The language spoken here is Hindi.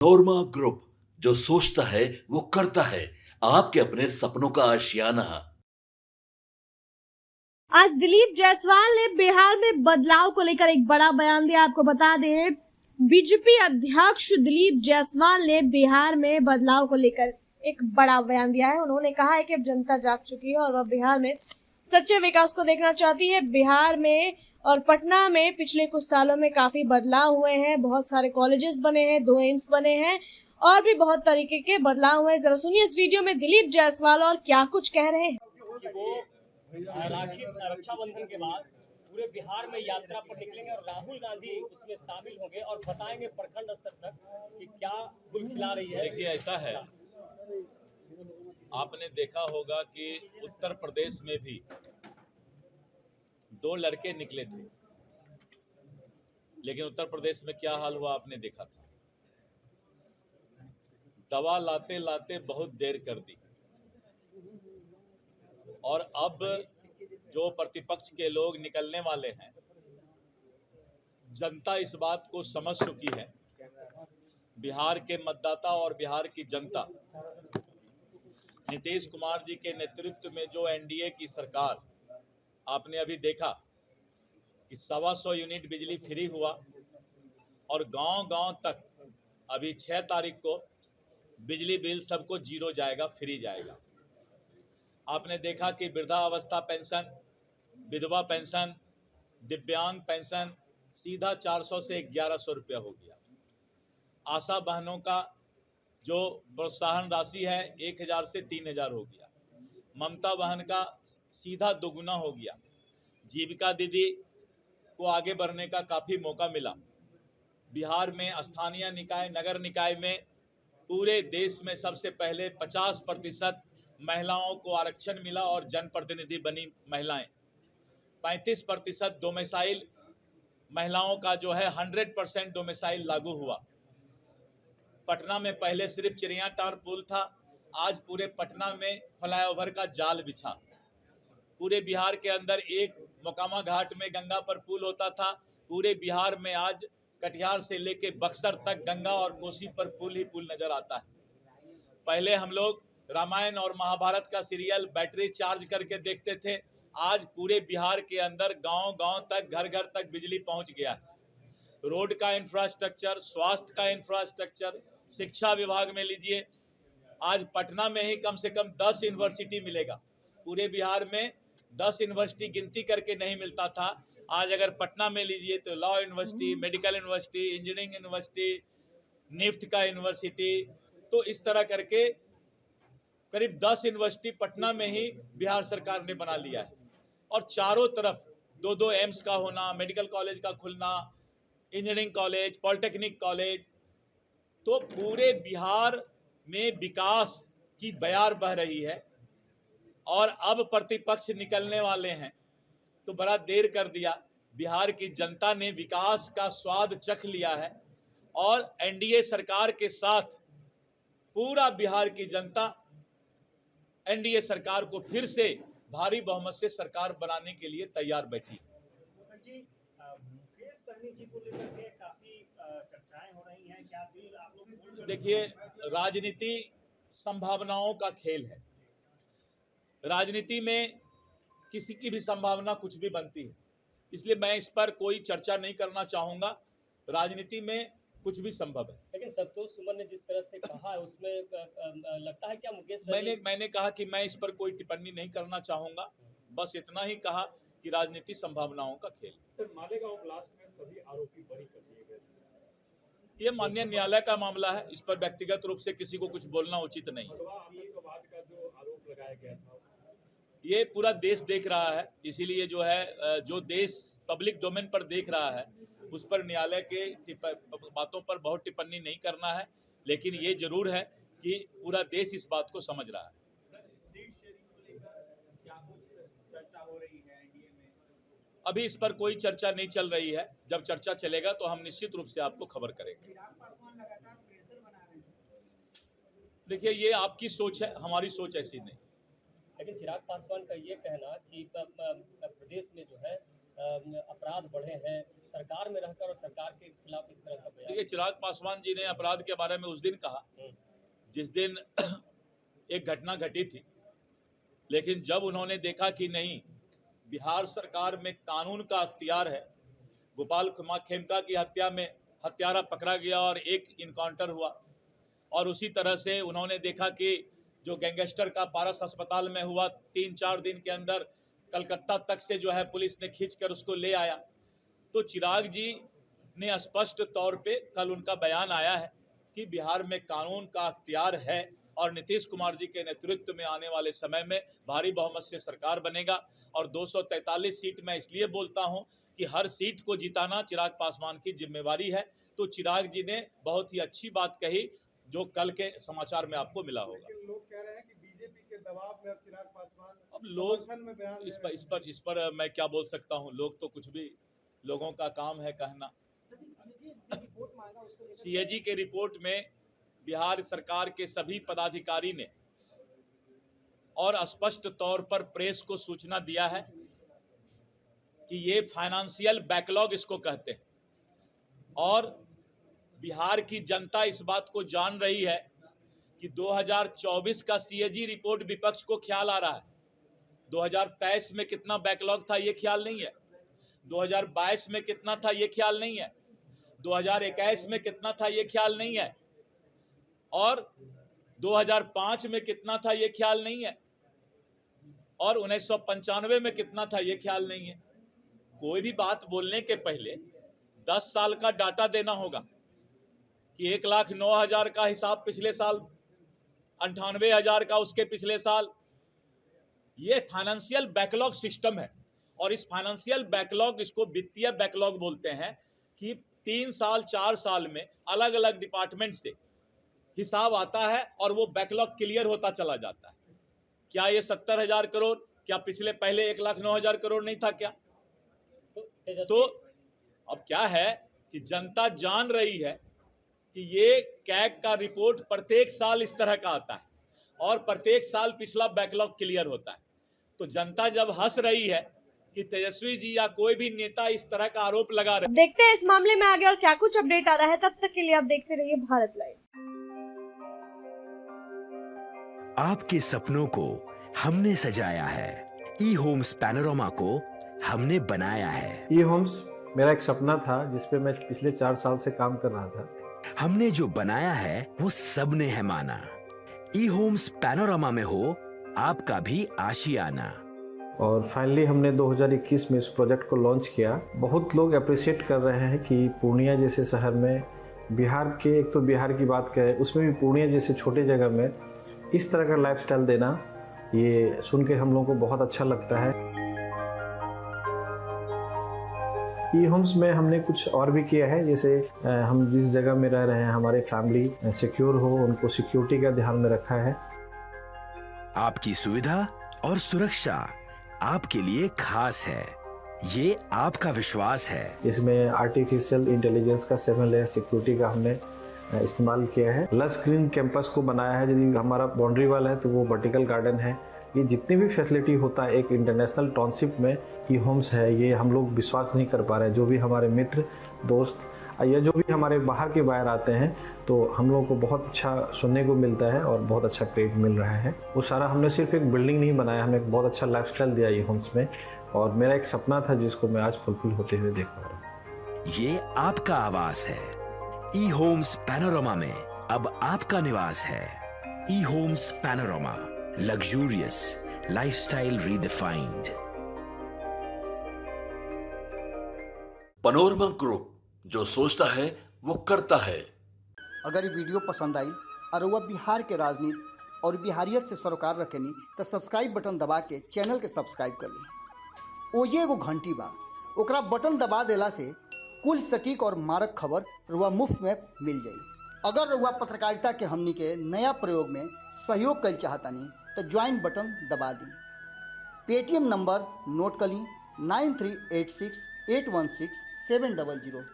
नोरमा ग्रुप, जो सोचता है वो करता है। आपके अपने सपनों का आशियाना। आज दिलीप जायसवाल ने बिहार में बदलाव को लेकर एक बड़ा बयान दिया। आपको बता दें, बीजेपी अध्यक्ष दिलीप जायसवाल ने बिहार में बदलाव को लेकर एक बड़ा बयान दिया है। उन्होंने कहा है कि अब जनता जाग चुकी है और वह बिहार में सच्चे विकास को देखना चाहती है। बिहार में और पटना में पिछले कुछ सालों में काफी बदलाव हुए हैं। बहुत सारे कॉलेजेस बने हैं, 2 एम्स बने हैं और भी बहुत तरीके के बदलाव हुए हैं। जरा सुनिए इस वीडियो में दिलीप जायसवाल और क्या कुछ कह रहे हैं। कि वो रक्षाबंधन के बाद पूरे बिहार में यात्रा पर निकलेंगे और राहुल गांधी उसमें शामिल होंगे और बताएंगे प्रखंड स्तर तक कि क्या गुल खिला रही है। देखिए, ऐसा है, आपने देखा होगा कि उत्तर प्रदेश में भी 2 लड़के निकले थे, लेकिन उत्तर प्रदेश में क्या हाल हुआ आपने देखा था। दवा लाते लाते बहुत देर कर दी और अब जो प्रतिपक्ष के लोग निकलने वाले हैं, जनता इस बात को समझ चुकी है। बिहार के मतदाता और बिहार की जनता नीतीश कुमार जी के नेतृत्व में जो एनडीए की सरकार, आपने अभी देखा कि 125 यूनिट बिजली फ्री हुआ और गांव-गांव तक अभी 6 तारीख को बिजली बिल सबको जीरो जाएगा, फ्री जाएगा। आपने देखा कि वृद्धावस्था पेंशन, विधवा पेंशन, दिव्यांग पेंशन सीधा 400 से 1100 रुपया हो गया। आशा बहनों का जो प्रोत्साहन राशि है 1000 से 3000 हो गया। ममता बहन का सीधा दोगुना हो गया। जीविका दीदी को आगे बढ़ने का काफ़ी मौका मिला। बिहार में स्थानीय निकाय, नगर निकाय में पूरे देश में सबसे पहले 50% महिलाओं को आरक्षण मिला और जनप्रतिनिधि बनी महिलाएं। 35% डोमिसाइल महिलाओं का जो है 100% डोमिसाइल लागू हुआ। पटना में पहले सिर्फ चिड़ियाटार पुल था, आज पूरे पटना में फ्लाईओवर का जाल बिछा। पूरे बिहार के अंदर एक मोकामा घाट में गंगा पर पुल होता था, पूरे बिहार में आज कटिहार से लेके बक्सर तक गंगा और कोसी पर पुल ही पुल नजर आता है। पहले हम लोग रामायण और महाभारत का सीरियल बैटरी चार्ज करके देखते थे, आज पूरे बिहार के अंदर गांव-गांव तक, घर-घर तक बिजली पहुंच गया है। रोड का इंफ्रास्ट्रक्चर, स्वास्थ्य का इंफ्रास्ट्रक्चर, शिक्षा विभाग में लीजिए, आज पटना में ही कम से कम 10 यूनिवर्सिटी मिलेगा। पूरे बिहार में 10 यूनिवर्सिटी गिनती करके नहीं मिलता था, आज अगर पटना में लीजिए तो law university, medical university, engineering university, NIFT का यूनिवर्सिटी, तो इस तरह करके करीब 10 यूनिवर्सिटी पटना में ही बिहार सरकार ने बना लिया है। और चारों तरफ 2-2 एम्स का होना, मेडिकल कॉलेज का खुलना, इंजीनियरिंग कॉलेज, पॉलिटेक्निक कॉलेज, तो पूरे बिहार में विकास की बयार बह रही है। और अब प्रतिपक्ष निकलने वाले हैं तो बड़ा देर कर दिया। बिहार की जनता ने विकास का स्वाद चख लिया है और एनडीए सरकार के साथ पूरा बिहार की जनता एनडीए सरकार को फिर से भारी बहुमत से सरकार बनाने के लिए तैयार बैठी। मुकेश सहनी जी को लेकर के काफी चर्चाएं हो रही हैं, क्या दिल आप लोग? देखिए, राजनीति संभावनाओं का खेल है। राजनीति में किसी की भी संभावना कुछ भी बनती है, इसलिए मैं इस पर कोई चर्चा नहीं करना चाहूंगा। राजनीति में कुछ भी संभव है। लेकिन संतोष सुमन ने जिस तरह से कहा है उसमें लगता है क्या मुकेश मैंने कहा कि मैं इस पर कोई टिप्पणी नहीं करना चाहूंगा, बस इतना ही कहा कि राजनीति संभावनाओं का खेल। सर, मालेगांव ब्लास्ट में सभी आरोपी बरी कर दिए गए। ये माननीय न्यायालय का मामला है, इस पर व्यक्तिगत रूप से किसी को कुछ बोलना उचित नहीं है। का जो आरोप लगाया गया था, ये पूरा देश देख रहा है, इसीलिए जो है, जो देश पब्लिक डोमेन पर देख रहा है उस पर न्यायालय के बातों पर बहुत टिप्पणी नहीं करना है, लेकिन ये जरूर है कि पूरा देश इस बात को समझ रहा है। अभी इस पर कोई चर्चा नहीं चल रही है, जब चर्चा चलेगा तो हम निश्चित रूप से आपको खबर करेंगे। देखिए, ये आपकी सोच है, हमारी सोच ऐसी नहीं। लेकिन चिराग पासवान का ये कहना कि प्रदेश में जो है अपराध बढ़े हैं सरकार में रहकर और सरकार के खिलाफ इस तरह का बयान? देखिए, चिराग पासवान जी ने अपराध के बारे में उस दिन कहा जिस दिन एक घटना घटी थी, लेकिन जब उन्होंने देखा कि नहीं, बिहार सरकार में कानून का अख्तियार है, गोपाल खेमका की हत्या में हत्यारा पकड़ा गया और एक इनकाउंटर हुआ, और उसी तरह से उन्होंने देखा कि जो गैंगस्टर का पारस अस्पताल में हुआ 3-4 दिन के अंदर कलकत्ता तक से जो है पुलिस ने खींचकर उसको ले आया। तो चिराग जी ने स्पष्ट तौर पे कल उनका बयान आया है कि बिहार में कानून का अख्तियार है और नीतीश कुमार जी के नेतृत्व में आने वाले समय में भारी बहुमत से सरकार बनेगा। और 243 सीट मैं इसलिए बोलता हूं कि हर सीट को जिताना चिराग पासवान की जिम्मेवारी है। तो चिराग जी ने बहुत ही अच्छी बात कही जो कल के समाचार में आपको मिला होगा। लेकिन लोग कह रहे हैं कि बीजेपी के दबाव में अब चिराग पासवान अब लोग समर्थन में बयान दे इस पर मैं क्या बोल सकता हूं, लोग तो कुछ भी, लोगों का काम है कहना। सीएजी के रिपोर्ट में बिहार सरकार के सभी पदाधिकारी ने और स्पष्ट तौर पर प्रेस को सूचना दिया है कि ये फाइनेंशियल बैकलॉग इसको कहते हैं, और बिहार की जनता इस बात को जान रही है कि 2024 का सीएजी रिपोर्ट विपक्ष को ख्याल आ रहा है। 2023 में कितना बैकलॉग था ये ख्याल नहीं है, 2022 में कितना था ये ख्याल नहीं है, 2021 में कितना था ये ख्याल नहीं है, और 2005 में कितना था ये ख्याल नहीं है, और 1995 में कितना था ये ख्याल नहीं है। कोई भी बात बोलने के पहले 10 साल का डाटा देना होगा कि 1,09,000 का हिसाब पिछले साल, 98,000 का उसके पिछले साल। ये फाइनेंशियल बैकलॉग सिस्टम है, और इस फाइनेंशियल बैकलॉग, इसको वित्तीय बैकलॉग बोलते हैं, कि 3 साल 4 साल में अलग अलग डिपार्टमेंट से हिसाब आता है और वो बैकलॉग क्लियर होता चला जाता है। क्या ये 70,000 करोड़, क्या पिछले पहले 1,09,000 करोड़ नहीं था क्या? तो अब क्या है कि जनता जान रही है कि ये कैग का रिपोर्ट प्रत्येक साल इस तरह का आता है और प्रत्येक साल पिछला बैकलॉग क्लियर होता है। तो जनता जब हंस रही है कि तेजस्वी जी या कोई भी नेता इस तरह का आरोप लगा रहे, देखते हैं इस मामले में आगे और क्या कुछ अपडेट आ रहा है। तब तक के लिए आप देखते रहिए भारत लाइव। आपके सपनों को हमने सजाया है, ई होम्स पैनोरमा को हमने बनाया है। ई होम्स मेरा एक सपना था जिस पे मैं पिछले 4 साल से काम कर रहा था। हमने जो बनाया है वो सबने है माना। ई होम्स पैनोरमा में हो आपका भी आशियाना। और फाइनली हमने 2021 में इस प्रोजेक्ट को लॉन्च किया। बहुत लोग अप्रिशिएट कर रहे हैं कि पूर्णिया जैसे शहर में, बिहार के, एक तो बिहार की बात करें उसमें भी पूर्णिया जैसे छोटे जगह में इस तरह का लाइफस्टाइल देना, ये सुन के हम लोगों को बहुत अच्छा लगता है। ई होम्स में हमने कुछ और भी किया है, जैसे हम जिस जगह में रह रहे हैं हमारे फैमिली सिक्योर हो, उनको सिक्योरिटी का ध्यान में रखा है। आपकी सुविधा और सुरक्षा आपके लिए खास है, ये आपका विश्वास है। इसमें आर्टिफिशियल इंटेलिजेंस का 7 लेयर सिक्योरिटी का हमने इस्तेमाल किया है। लस ग्रीन कैंपस को बनाया है। यदि हमारा बाउंड्री वाल है तो वो वर्टिकल गार्डन है। ये जितनी भी फैसिलिटी होता है एक इंटरनेशनल टाउनशिप में ई होम्स है, ये हम लोग विश्वास नहीं कर पा रहे हैं। जो भी हमारे मित्र दोस्त या जो भी हमारे बाहर के बाहर आते हैं तो हम लोगों को बहुत अच्छा सुनने को मिलता है और बहुत अच्छा क्रेडिट मिल रहा है। वो सारा हमने सिर्फ एक बिल्डिंग नहीं बनाया, हमने एक बहुत अच्छा लाइफस्टाइल दिया ई होम्स में, और मेरा एक सपना था जिसको मैं आज फुलफिल होते हुए देख पा रहा हूँ। ये आपका आवास है। ई होम्स पैनोरमा में अब आपका निवास है। E Homes Panorama, luxurious lifestyle redefined. Panorama Group, जो सोचता है वो करता है। अगर ये वीडियो पसंद आई और वह बिहार के राजनीति और बिहारियत से सरोकार रखेनी तो सब्सक्राइब बटन दबा के चैनल के सब्सक्राइब कर ली। ओजे एगो घंटी बा, ओकरा बटन दबा देला से कुल सटीक और मारक खबर रुआ मुफ्त में मिल जाई। अगर रुआ पत्रकारिता के हमनी के नया प्रयोग में सहयोग कर चाहतानी तो ज्वाइन बटन दबा दी। पेटीएम नंबर नोट कर ली 9386816700।